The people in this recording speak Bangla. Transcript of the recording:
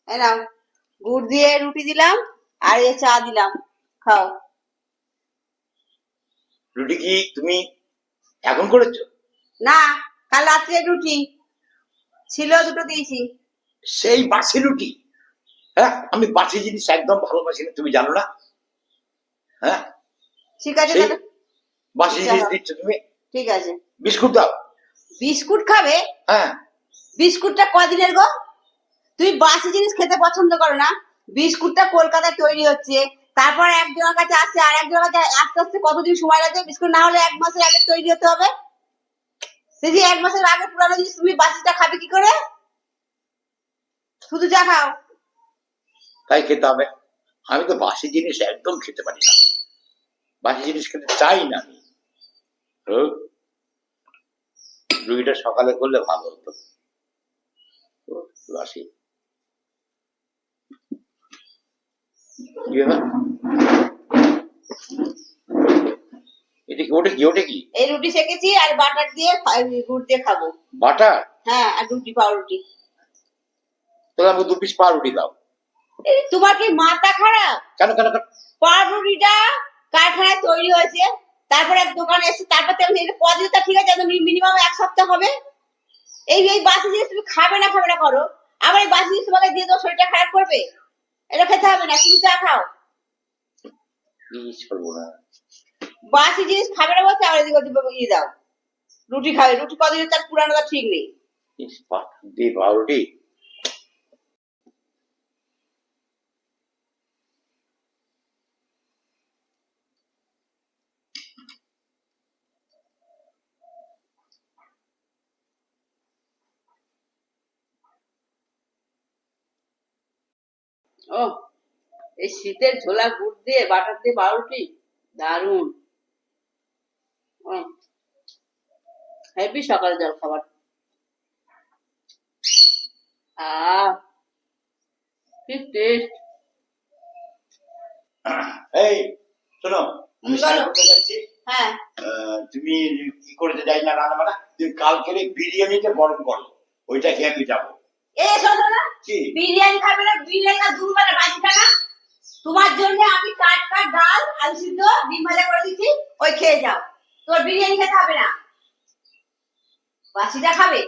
এই নাও, গুড় দিয়ে রুটি দিলাম আর এ চা দিলাম, খাও। রুটি কি তুমি এখন করেছো? না, কাল রাত্রে রুটি ছিল, দুটো দিয়েছি। সেই বাসি রুটি? হ্যাঁ, আমি বাসি জিনিস একদম ভালোবাসি না, তুমি জানো না? হ্যাঁ, ঠিক আছে, সেই তাহলে বাসি জিনিস চলো, দিচ্ছ তুমি। ঠিক আছে। বিস্কুট দাও। বিস্কুট খাবে? হ্যাঁ, বিস্কুটটা কদিনের গো? তুমি বাসি জিনিস খেতে পছন্দ করো না? বিস্কুটটা কলকাতায় তৈরি হচ্ছে, তারপর একজনের কাছে আসছে, আর একজনের কাছে আস্তে আস্তে কতদিন সময় লাগে? বিস্কুট না হলে 1 মাসের আগে তৈরি হতে হবে। যদি 1 মাসের আগে পুরানো জিনিস তুমি বাসিটা খাবে কি করে? শুধু চা খাও। তাই খেতে হবে। আমি তো বাসি জিনিস একদম খেতে পারি না, বাসি জিনিস খেতে চাই না আমি। হুম, রুটিটা সকালে করলে ভালো হতো। বাসি কি ব্যাপার? এটা কি? ওটা কি? ওটা কি? এই রুটি সেকেছি আর বাটার দিয়ে গুড় দিয়ে খাবো। বাটার? হ্যাঁ, আর রুটি, পাউরুটি। তাহলে আমাকে 2 পিস পাউরুটি দাও। তোমার কি মাথা খারাপ? কেন কেন কেন? পাউরুটিটা কারখানায় তৈরি হয়েছে, তারপরে এক দোকানে এসে, তারপর তুমি কদিন, তা ঠিক আছে, মিনিমাম 1 সপ্তাহ হবে। এই এই বাসি জিনিস তুমি খাবে না খাবে না করো, আবার এই বাসি জিনিস তোমাকে দিয়ে দাও, শরীরটা খারাপ করবে। এটা খেতে হবে না, তুমি চা খাও। কি করবো না? বাসি জিনিস খাবে না বলছে, আবার এদিকে ওদিকে ইয়ে দাও। রুটি খাবে, রুটি কদিনের তার পুরানো তার ঠিক নেই। দিয়ে পাউরুটি? ও, এই শীতের ঝোলা গুড় দিয়ে বাটার দিয়ে পাউরুটি, দারুন। হেভি সকালে জল খাবার। আহ, কি টেস্ট। এই শোনো, আমি বলো। করতে যাচ্ছি। হ্যাঁ, তুমি কি করতে যাই না রান্না বান্না, তুমি কালকে বিরিয়ানিটা গরম করো, ওইটা খেয়ে আমি যাবো। এ শোনো না, কি? বিরিয়ানি খাবে না? বিরিয়ানি না, দুবেলা বাসিটা না। তোমার জন্য আমি কাট ডাল, আলু সিদ্ধ, ডিম ভাজা করে দিচ্ছি, ওই খেয়ে যাও। তোর বিরিয়ানি খেতে হবে না, বাসিটা খাবে।